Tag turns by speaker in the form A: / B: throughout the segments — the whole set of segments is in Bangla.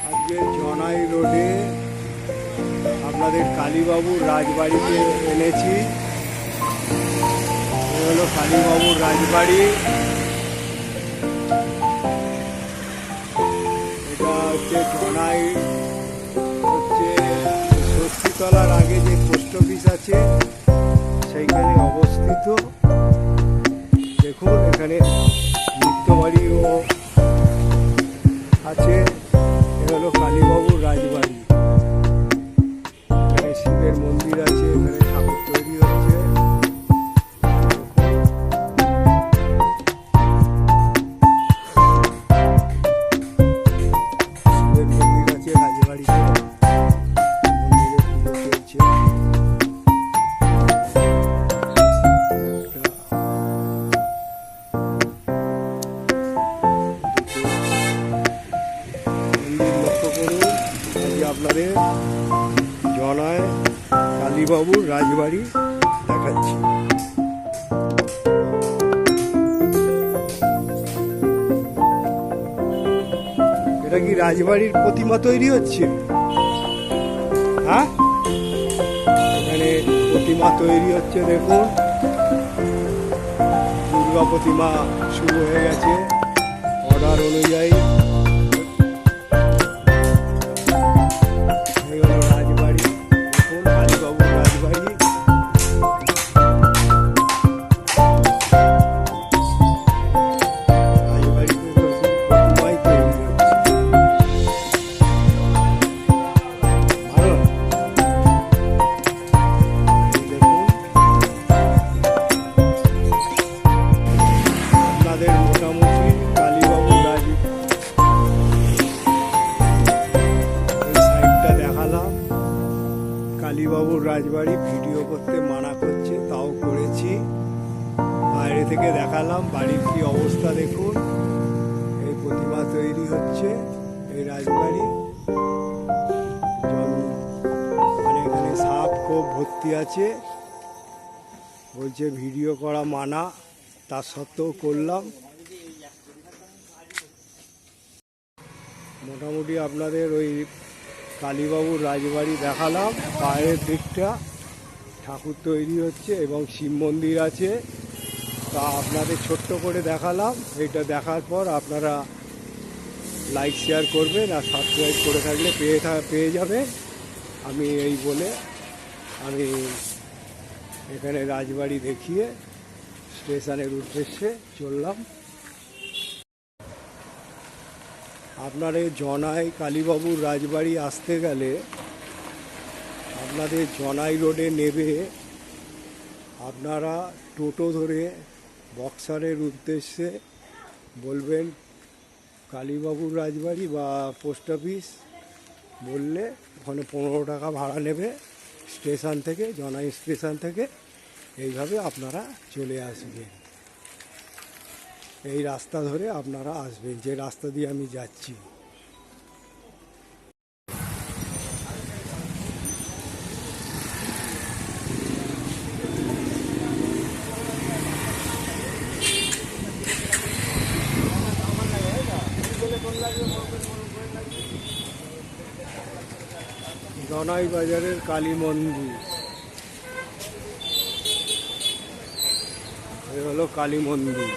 A: আজকে জনাই রোডে আপনাদের কালীবাবুর রাজবাড়িতে এনেছি। হলো কালীবাবুর রাজবাড়ি। এটা হচ্ছে জনাই হচ্ছে ষষ্ঠীতলার আগে যে পোস্ট অফিস আছে সেইখানে অবস্থিত। দেখুন এখানে নিত্যবাড়িও আছে। এটা হলো কালীবাবুর রাজবাড়ি। এখানে শিবের মন্দির আছে, এখানে ঠাকুর তৈরি হচ্ছে। শিবের মন্দির আছে রাজবাড়িতে, মন্দিরে পুজো চলছে। লক্ষ্য করুন, আজকে আপনাদের জনাই কালীবাবুর রাজবাড়ি দেখাচ্ছি। এটা কি রাজবাড়ির প্রতিমা তৈরি হচ্ছে? হ্যাঁ, এখানে প্রতিমা তৈরি হচ্ছে। দেখুন দুর্গা প্রতিমা শুরু হয়ে গেছে অর্ডার অনুযায়ী। রাজবাড়ি দেখুন, কালীবাবুর রাজবাড়ি। রাজবাড়িতে প্রতিমাই তৈরি হচ্ছে। ভালো, এই দেখুন আপনাদের মোটামুটি কালীবাবুর কালীবাবুর রাজবাড়ি ভিডিও করতে মানা করছে, তাও করেছি। বাইরে থেকে দেখালাম বাড়ির কি অবস্থা। দেখুন এই প্রতিমা তৈরি হচ্ছে এই রাজবাড়ি। মানে এখানে সাপ খুব ভর্তি আছে, বলছে ভিডিও করা মানা, তা সত্ত্বেও করলাম। মোটামুটি আপনাদের ওই কালীবাবুর রাজবাড়ি দেখালাম। বাইরের দিকটা ঠাকুর তৈরি হচ্ছে এবং শিব মন্দির আছে, তা আপনাদের ছোট্ট করে দেখালাম। এটা দেখার পর আপনারা লাইক শেয়ার করবেন আর সাবস্ক্রাইব করে থাকলে পেয়ে যাবেন। আমি এই বলে আমি এখানে রাজবাড়ি দেখিয়ে স্টেশনের উদ্দেশ্যে চললাম। আপনার এই জনাই কালীবাবুর রাজবাড়ি আসতে গেলে আপনাদের জনাই রোডে নেবে আপনারা টোটো ধরে বক্সারের উদ্দেশ্যে বলবেন কালীবাবুর রাজবাড়ি বা পোস্ট অফিস বললে ওখানে 15 টাকা ভাড়া নেবে স্টেশন থেকে, জনাই স্টেশন থেকে। এইভাবে আপনারা চলে আসবেন। এই রাস্তা ধরে আপনারা আসবেন, যে রাস্তা দিয়ে আমি যাচ্ছি। জনাই বাজারের কালী মন্দির, এ হলো কালী মন্দির।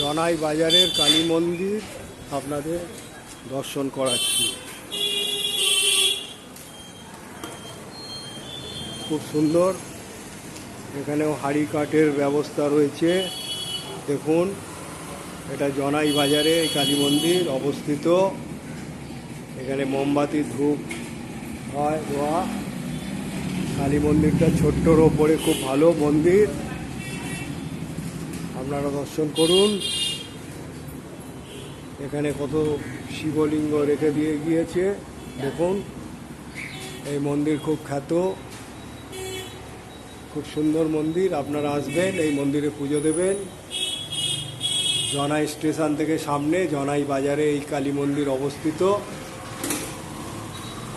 A: জনাই বাজারের কালী মন্দির আপনাদের দর্শন করাচ্ছি। খুব সুন্দর, এখানেও হাঁড়ি কাঠের ব্যবস্থা রয়েছে। দেখুন এটা জনাই বাজারে এই কালী মন্দির অবস্থিত। এখানে মোমবাতি ধূপ হয় দেওয়া। কালী মন্দিরটা ছোট্টর ওপরে খুব ভালো মন্দির, আপনারা দর্শন করুন। এখানে কত শিবলিঙ্গ রেখে দিয়ে গিয়েছে দেখুন। এই মন্দির খুব খ্যাত, খুব সুন্দর মন্দির। আপনারা আসবেন, এই মন্দিরে পুজো দেবেন। জনাই স্টেশন থেকে সামনে জনাই বাজারে এই কালী মন্দির অবস্থিত।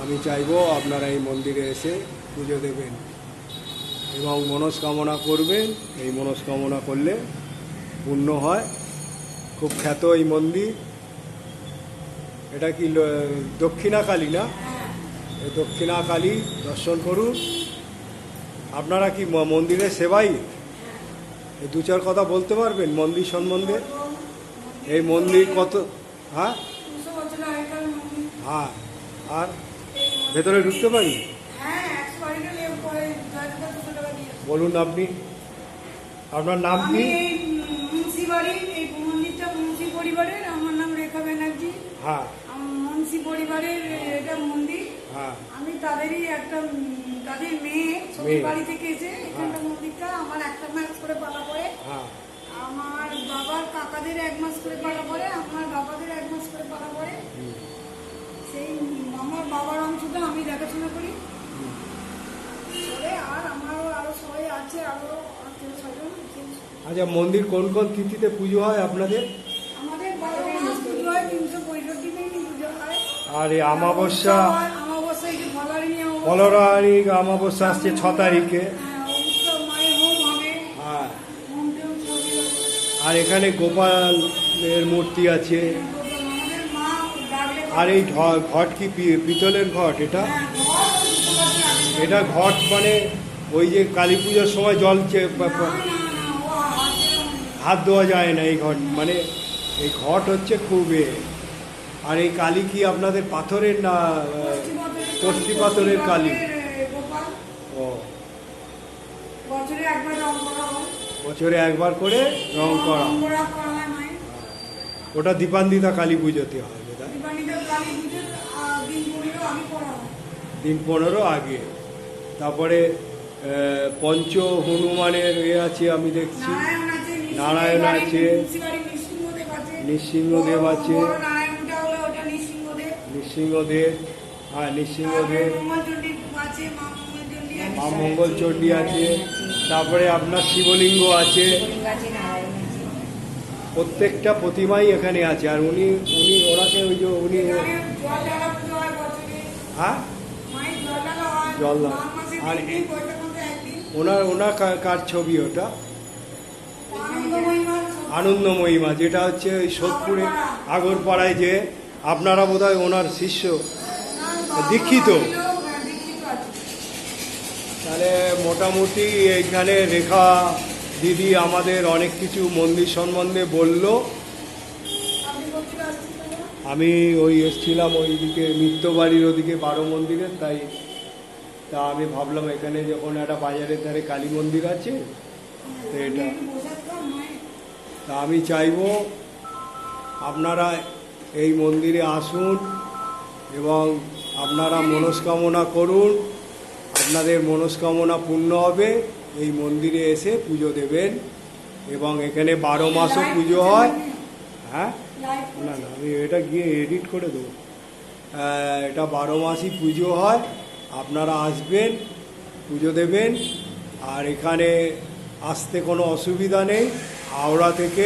A: আমি চাইবো আপনারা এই মন্দিরে এসে পুজো দেবেন এবং মনস্কামনা করবেন। এই মনস্কামনা করলে পূর্ণ হয়। খুব খ্যাত এই মন্দির। এটা কি দক্ষিণা কালী না? এই দক্ষিণা কালী দর্শন করুন। আপনারা কি মন্দিরের সেবাই? এই দু চার কথা বলতে পারবেন মন্দির সম্বন্ধে? এই মন্দির কত? হ্যাঁ হ্যাঁ, আর ভেতরে ঢুকতে পারি? বলুন আপনি, আপনার নাম কি?
B: মুন্সি পরিবারের, আমার নাম রেখা ব্যানার্জি।
A: হ্যাঁ,
B: মুন্সি পরিবারের এটা মন্দির।
A: হ্যাঁ,
B: আমি তাদেরই একটা, তাদের মেয়ে শ্বশুর বাড়ি থেকে এসে এখানটা মন্দিরটা আমার একটা মাস করে পালা পরে,
A: হ্যাঁ,
B: আমার বাবার কাকাদের 1 মাস করে পালা পরে, আমার বাবাদের 1 মাস করে পালা পরে। সেই আমার বাবার অংশটা আমি দেখাশোনা করি। আর আমারও আরো সবাই আছে, আরো আত্মীয় স্বজন।
A: আচ্ছা, মন্দির কোন কোন তিথিতে পুজো হয় আপনাদের?
B: আমাদের 12 মাস পুজো হয়, 365 দিন পুজো হয়।
A: আর এই অমাবস্যা,
B: অমাবস্যা এই যে
A: ফলরানি অমাবস্যা আসছে 6 তারিখে।
B: মায়ের হোম হবে।
A: হ্যাঁ,
B: হোম টোম সবই হবে।
A: আর এখানে গোপালের মূর্তি আছে।
B: আমাদের মা ডাকলে
A: আর এই ঘট কি পিতলের ঘট? এটা এটা ঘট মানে ওই যে কালী পুজোর সময় জল হাত ধোয়া যায় না এই ঘট, মানে এই ঘট হচ্ছে খুব আর এই কালী কি আপনাদের পাথরের না কষ্টি পাথরের কালী? ও,
B: বছরে একবার রং করা হয়।
A: বছরে একবার করে রং করা। ওটা দীপান্বিতা কালী পুজোতে হয় যেটা দিন 15 আগে। তারপরে পঞ্চ হনুমানের আছে আমি দেখছি, নারায়ণ আছে, নৃসিংহদেব আছে, নৃসিংহদেব, হ্যাঁ নৃসিংহদেব, মা মঙ্গলচণ্ডী আছে, তারপরে আপনার শিবলিঙ্গ আছে। প্রত্যেকটা প্রতিমাই এখানে আছে। আর উনি উনি ওনাকে ওই যে উনি হ্যাঁ জল আর ওনার কার ছবি ওটা? আনন্দময়ী মা, যেটা হচ্ছে ওই সোদপুরে আগরপাড়ায়, যে আপনারা বোধহয় ওনার শিষ্য দীক্ষিত। তাহলে মোটামুটি এইখানে রেখা দিদি আমাদের অনেক কিছু মন্দির সম্বন্ধে বলল। আমি ওই এসছিলাম ওইদিকে মিত্রবাড়ির ওদিকে 12 মন্দিরের, তাই তা আমি ভাবলাম এখানে যখন একটা বাজারের ধারে কালী মন্দির আছে তো এটা, তা আমি চাইবো আপনারা এই মন্দিরে আসুন এবং আপনারা মনস্কামনা করুন, আপনাদের মনস্কামনা পূর্ণ হবে। এই মন্দিরে এসে পুজো দেবেন এবং এখানে 12 মাসও পুজো হয়। হ্যাঁ, না না, আমি এটা গিয়ে এডিট করে দেবো। এটা 12 মাসই পুজো হয়। আপনারা আসবেন, পুজো দেবেন। আর এখানে আসতে কোনো অসুবিধা নেই। হাওড়া থেকে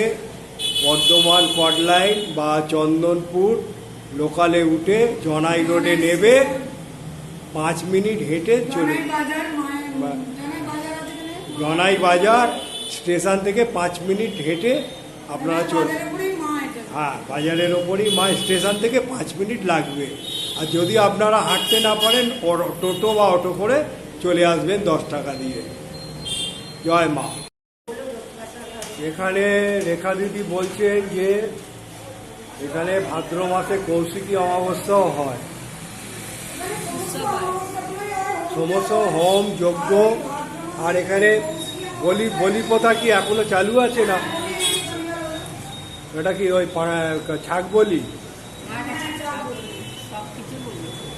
A: বর্ধমান কটলাইন বা চন্দনপুর লোকালে উঠে জনাই রোডে নেবে, 5 মিনিট হেঁটে চলে, জনাই বাজার স্টেশন থেকে 5 মিনিট হেঁটে আপনারা চলে, হ্যাঁ বাজারের ওপরই মা, স্টেশন থেকে 5 মিনিট লাগবে। আর যদি আপনারা হাঁটতে না পারেন, টোটো বা অটো করে চলে আসবেন 10 টাকা দিয়ে। জয় মা। এখানে রেখা দিদি বলছেন যে এখানে ভাদ্র মাসে কৌশিকী অমাবস্যাও হয়, সমস্ত হোম যজ্ঞ। আর এখানে বলি প্রথা কি এখনো চালু আছে না? এটা কি ওই ছাগ বলি?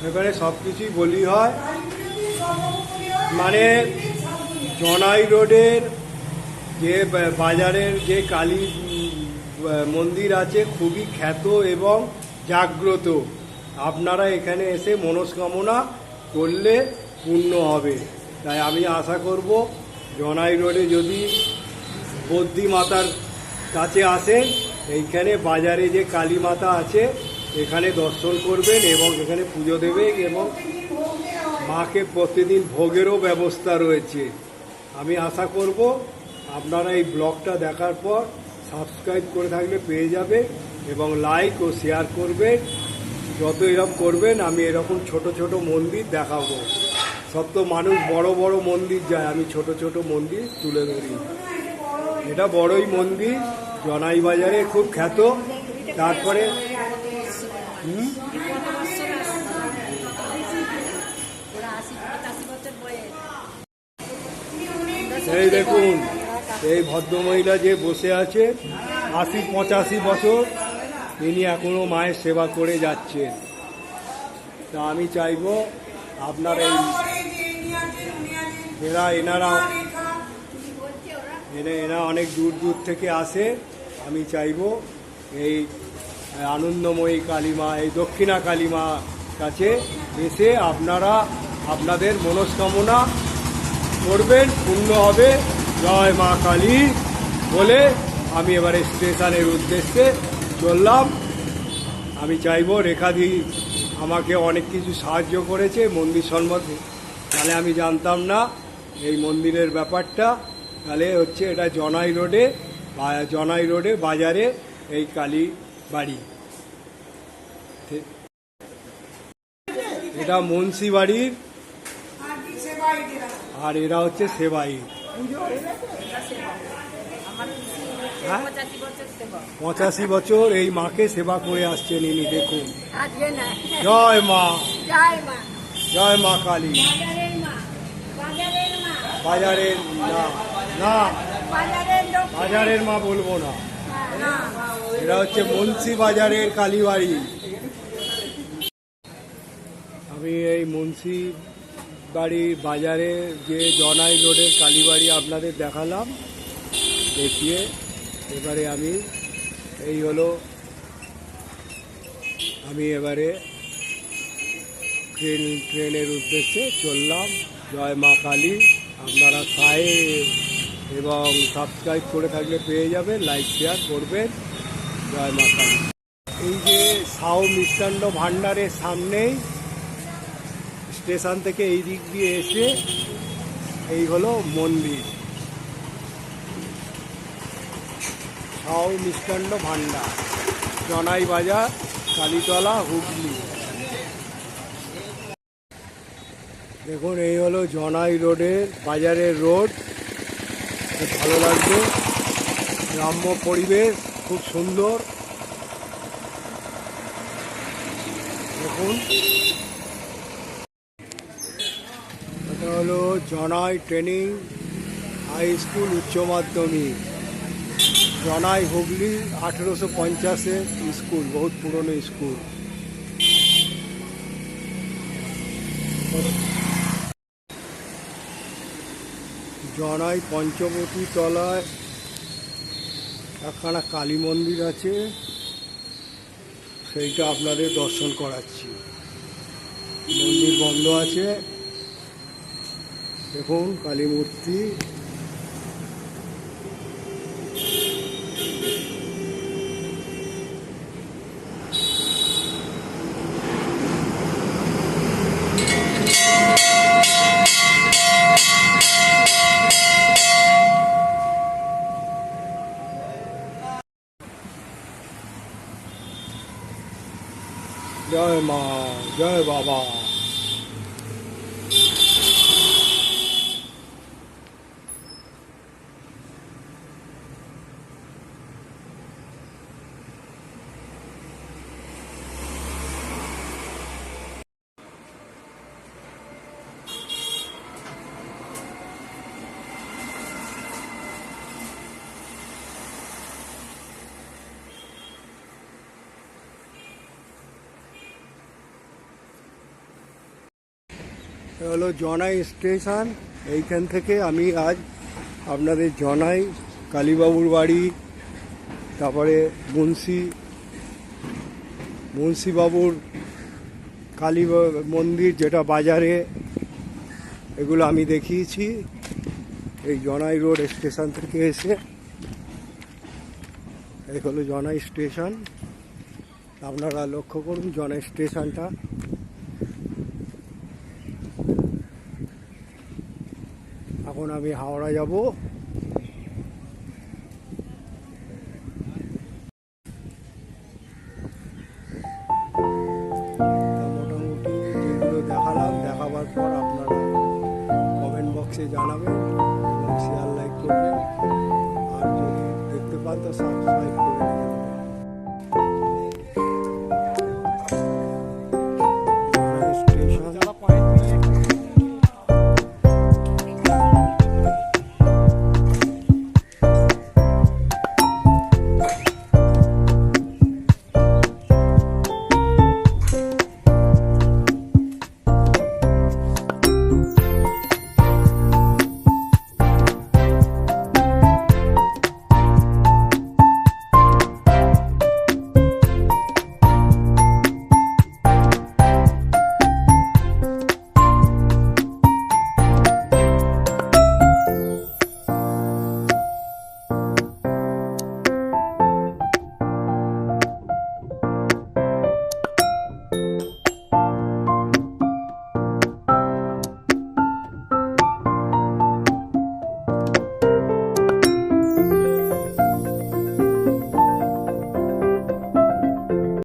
A: এখানে সব কিছুই বলি হয়। মানে জনাই রোডের যে বাজারের যে কালী মন্দির আছে খুবই খ্যাত এবং জাগ্রত। আপনারা এখানে এসে মনস্কামনা করলে পূর্ণ হবে। তাই আমি আশা করব জনাই রোডে যদি বদ্যি মাতার কাছে আসেন, এইখানে বাজারে যে কালী মাতা আছে এখানে দর্শন করবেন এবং এখানে পুজো দেবেন এবং মাকে প্রতিদিন ভোগেরও ব্যবস্থা রয়েছে। আমি আশা করব আপনারা এই ব্লগটা দেখার পর সাবস্ক্রাইব করে থাকলে পেয়ে যাবে এবং লাইক ও শেয়ার করবে। যত এরকম করবেন আমি এরকম ছোট ছোট মন্দির দেখাবো। সব তো মানুষ বড় বড় মন্দির যায়, আমি ছোট ছোট মন্দির তুলে ধরি। এটা বড়ই মন্দির, জনাই বাজারে খুব খ্যাত। তারপরে এই দেখুন, এই ভদ্রমহিলা যে বসে আছে ৮০-৮৫ বছর, তিনি এখনো মায়ের সেবা করে যাচ্ছেন। তা আমি চাইবো আপনার এনারা অনেক দূর দূর থেকে আসে। আমি চাইবো এই আনন্দময়ী কালীমা, এই দক্ষিণা কালীমা কাছে এসে আপনারা আপনাদের মনস্কামনা করবেন, পূর্ণ হবে। জয় মা কালী বলে আমি এবারে স্টেশনের উদ্দেশ্যে চললাম। আমি চাইবো রেখাদি আমাকে অনেক কিছু সাহায্য করেছে মন্দির সম্বন্ধে, তাহলে আমি জানতাম না এই মন্দিরের ব্যাপারটা। তাহলে হচ্ছে এটা জনাই রোডে বাজারে এই কালী বাড়ি। এটা মুন্সি বাড়ির, আর এরা হচ্ছে সেবাই। 85 বছর এই মাকে সেবা করে আসছেন ইনি। দেখুন, জয় মা, জয় মা কালী। বাজারের না, বাজারের মা বলবো না, এরা হচ্ছে মুন্সি বাজারের কালীবাড়ি। আমি এই মুন্সি বাড়ির বাজারে যে জনাই রোডের কালীবাড়ি আপনাদের দেখালাম, দেখিয়ে এবারে আমি আমি এবারে ট্রেনের উদ্দেশ্যে চললাম। জয় মা কালী। আপনারা সাহেব এবং সাবস্ক্রাইব করে থাকলে পেয়ে যাবেন, লাইক শেয়ার করবেন। জয় মা কালী। এই যে সাউ মিষ্টান্ন ভাণ্ডারের সামনেই স্টেশন থেকে এই দিক দিয়ে এসে এই হলো মন্দির, সাউ মিষ্টান্ন ভাণ্ডার, জনাই বাজার, কালীতলা, হুগলি। দেখুন, এই হলো জনাই রোডের বাজারের রোড। খুব ভালো লাগবে, গ্রাম্য পরিবেশ, খুব সুন্দর। দেখুন, এটা হলো জনাই ট্রেনিং হাই স্কুল উচ্চ মাধ্যমিক, জনাই, হুগলি। 1850-এর স্কুল, বহুত পুরনো স্কুল। জনাই পঞ্চবতী তলায় একখানা কালী মন্দির আছে, সেইটা আপনাদের দর্শন করাচ্ছি। মন্দির বন্ধ আছে, দেখুন কালী মূর্তি। জয় মা, জয় বাবা। হলো জনাই স্টেশন। এইখান থেকে আমি আজ আপনাদের জনাই কালীবাবুর বাড়ি, তারপরে মুন্সিবাবুর কালী মন্দির যেটা বাজারে, এগুলো আমি দেখিয়েছি এই জনাই রোড স্টেশন থেকে এসে। এই হলো জনাই স্টেশন, আপনারা লক্ষ্য করুন জনাই স্টেশনটা। এখন আমি হাওড়া যাব। পর আপনারা কমেন্ট বক্সে জানাবেন এবং শেয়ার লাইক করবেন, আর যদি দেখতে পান তো সাবস্ক্রাইব করে দেবেন।